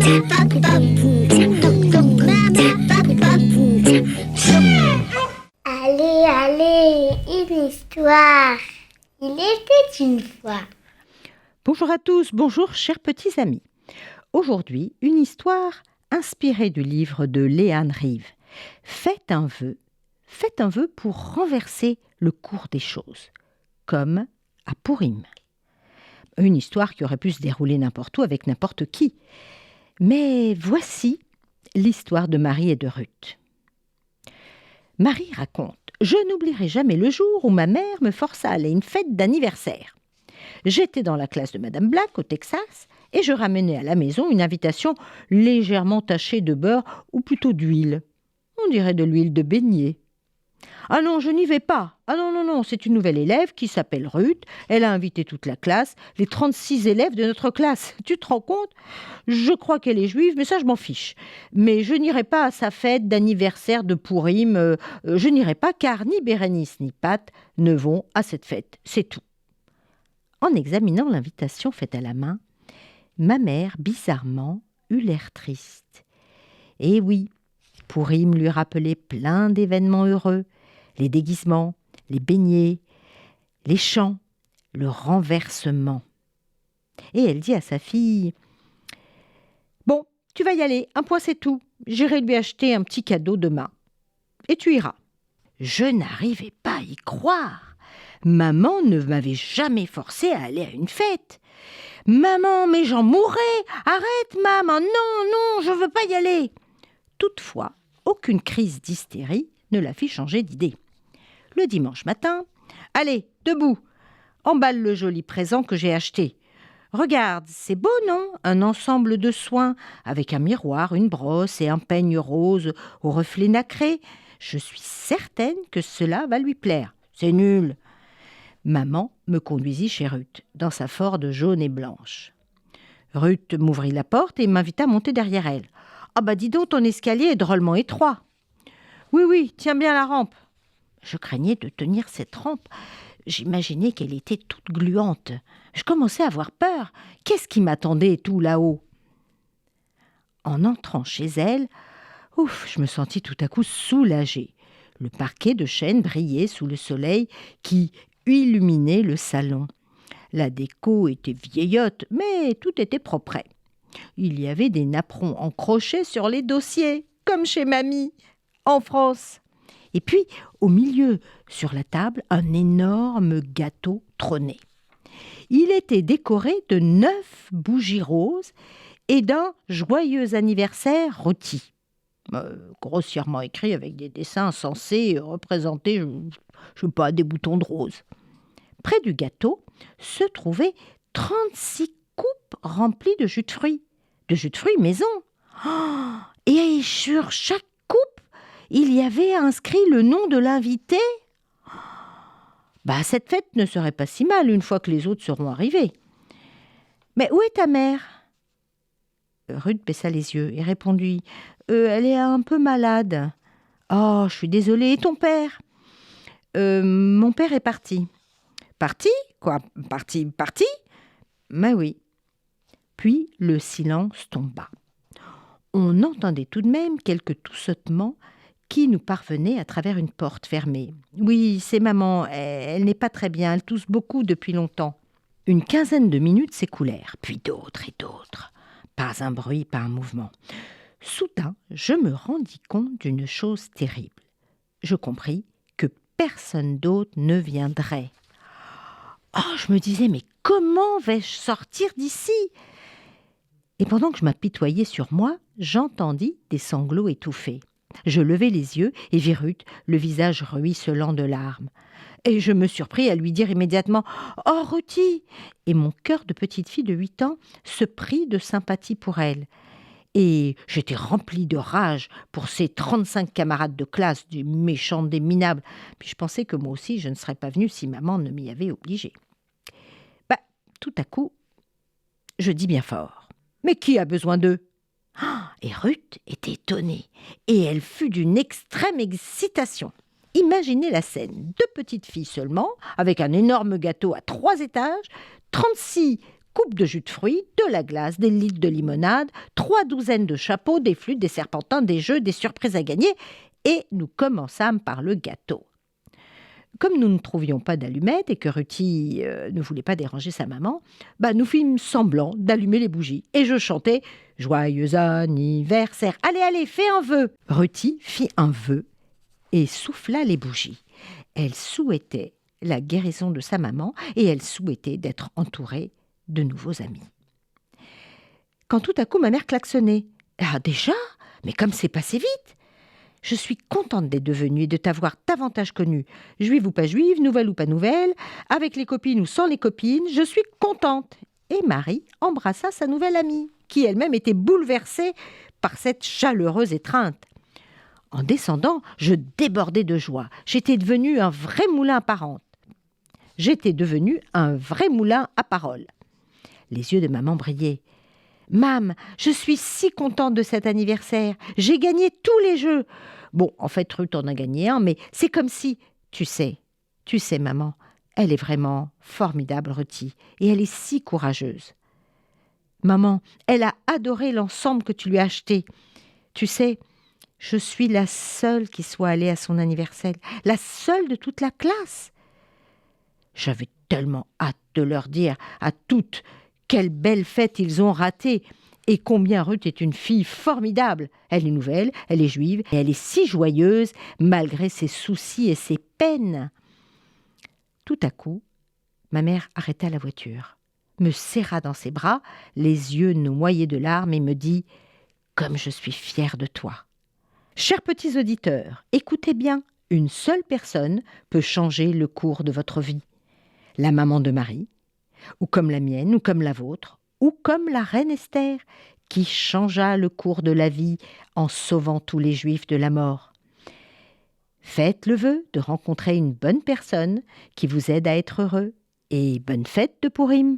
Allez, allez, une histoire. Il était une fois. Bonjour à tous, bonjour chers petits amis. Aujourd'hui, une histoire inspirée du livre de Léanne Rive. Faites un vœu pour renverser le cours des choses, comme à Pourim. Une histoire qui aurait pu se dérouler n'importe où avec n'importe qui. Mais voici l'histoire de Marie et de Ruth. Marie raconte « Je n'oublierai jamais le jour où ma mère me força à aller à une fête d'anniversaire. J'étais dans la classe de Madame Black au Texas et je ramenais à la maison une invitation légèrement tachée de beurre ou plutôt d'huile. On dirait de l'huile de beignet. Ah non, je n'y vais pas. Ah non, c'est une nouvelle élève qui s'appelle Ruth. Elle a invité toute la classe, les 36 élèves de notre classe. Tu te rends compte? Je crois qu'elle est juive, mais ça, je m'en fiche. Mais je n'irai pas à sa fête d'anniversaire de Pourim. Je n'irai pas car ni Bérénice ni Pat ne vont à cette fête. C'est tout. En examinant l'invitation faite à la main, ma mère, bizarrement, eut l'air triste. Et oui, Pourim lui rappelait plein d'événements heureux. Les déguisements, les beignets, les chants, le renversement. Et elle dit à sa fille « Bon, tu vas y aller, un point c'est tout. J'irai lui acheter un petit cadeau demain. Et tu iras. » Je n'arrivais pas à y croire. Maman ne m'avait jamais forcée à aller à une fête. « Maman, mais j'en mourrais. Arrête, maman. Non, je ne veux pas y aller. » Toutefois, aucune crise d'hystérie ne la fit changer d'idée. Le dimanche matin, « Allez, debout, emballe le joli présent que j'ai acheté. Regarde, c'est beau, non? Un ensemble de soins avec un miroir, une brosse et un peigne rose au reflet nacré. Je suis certaine que cela va lui plaire. C'est nul. » Maman me conduisit chez Ruth, dans sa Ford jaune et blanche. Ruth m'ouvrit la porte et m'invita à monter derrière elle. « Ah bah dis donc, ton escalier est drôlement étroit. »« Oui, tiens bien la rampe. » Je craignais de tenir cette rampe. J'imaginais qu'elle était toute gluante. Je commençais à avoir peur. Qu'est-ce qui m'attendait tout là-haut? En entrant chez elle, je me sentis tout à coup soulagée. Le parquet de chêne brillait sous le soleil qui illuminait le salon. La déco était vieillotte, mais tout était propre. Il y avait des napperons en crochet sur les dossiers, comme chez mamie, en France. Et puis, au milieu, sur la table, un énorme gâteau trônait. Il était décoré de 9 bougies roses et d'un joyeux anniversaire rôti. Grossièrement écrit avec des dessins censés représenter, je sais pas, des boutons de rose. Près du gâteau se trouvaient 36 coupes remplies de jus de fruits. De jus de fruits maison. Et sur chaque coupe, il y avait inscrit le nom de l'invité. Cette fête ne serait pas si mal une fois que les autres seront arrivés. Mais où est ta mère? Ruth baissa les yeux et répondit elle est un peu malade. Oh, je suis désolée. Et ton père? Mon père est parti. Parti? Quoi? Parti? Mais oui. Puis le silence tomba. On entendait tout de même quelques toussotements qui nous parvenaient à travers une porte fermée. Oui, c'est maman, elle n'est pas très bien, elle tousse beaucoup depuis longtemps. Une quinzaine de minutes s'écoulèrent, puis d'autres et d'autres. Pas un bruit, pas un mouvement. Soudain, je me rendis compte d'une chose terrible. Je compris que personne d'autre ne viendrait. Je me disais, mais comment vais-je sortir d'ici? Et pendant que je m'apitoyais sur moi, j'entendis des sanglots étouffés. Je levai les yeux et vis Ruth, le visage ruisselant de larmes. Et je me surpris à lui dire immédiatement « Oh, Ruthie !» Et mon cœur de petite fille de 8 ans se prit de sympathie pour elle. Et j'étais remplie de rage pour ces 35 camarades de classe, du méchant des minables. Puis je pensais que moi aussi, je ne serais pas venue si maman ne m'y avait obligée. Tout à coup, je dis bien fort « Mais qui a besoin d'eux ?» Et Ruth était étonnée, et elle fut d'une extrême excitation. Imaginez la scène, 2 petites filles seulement, avec un énorme gâteau à 3 étages, 36 coupe de jus de fruits, de la glace, des litres de limonade, 3 douzaines de chapeaux, des flûtes, des serpentins, des jeux, des surprises à gagner, et nous commençâmes par le gâteau. Comme nous ne trouvions pas d'allumettes et que Ruthie ne voulait pas déranger sa maman, nous fîmes semblant d'allumer les bougies. Et je chantais « Joyeux anniversaire !»« Allez, allez, fais un vœu !» Ruthie fit un vœu et souffla les bougies. Elle souhaitait la guérison de sa maman et elle souhaitait d'être entourée de nouveaux amis. Quand tout à coup ma mère klaxonnait. « Ah, déjà ? Mais comme c'est passé vite !» Je suis contente d'être devenue et de t'avoir davantage connue. Juive ou pas juive, nouvelle ou pas nouvelle, avec les copines ou sans les copines, je suis contente. Et Marie embrassa sa nouvelle amie, qui elle-même était bouleversée par cette chaleureuse étreinte. En descendant, je débordais de joie. J'étais devenue un vrai moulin à parole. Les yeux de maman brillaient. « Mam, je suis si contente de cet anniversaire. J'ai gagné tous les jeux. » Bon, en fait, Ruth en a gagné un, mais c'est comme si... Tu sais, maman, elle est vraiment formidable, Ruthie, et elle est si courageuse. Maman, elle a adoré l'ensemble que tu lui as acheté. Tu sais, je suis la seule qui soit allée à son anniversaire, la seule de toute la classe. J'avais tellement hâte de leur dire à toutes quelle belle fête ils ont ratée et combien Ruth est une fille formidable. Elle est nouvelle, elle est juive et elle est si joyeuse malgré ses soucis et ses peines. Tout à coup, ma mère arrêta la voiture, me serra dans ses bras, les yeux noyés de larmes et me dit « Comme je suis fière de toi !» Chers petits auditeurs, écoutez bien, une seule personne peut changer le cours de votre vie. La maman de Marie, ou comme la mienne, ou comme la vôtre, ou comme la reine Esther, qui changea le cours de la vie en sauvant tous les Juifs de la mort. Faites le vœu de rencontrer une bonne personne qui vous aide à être heureux, et bonne fête de Pourim.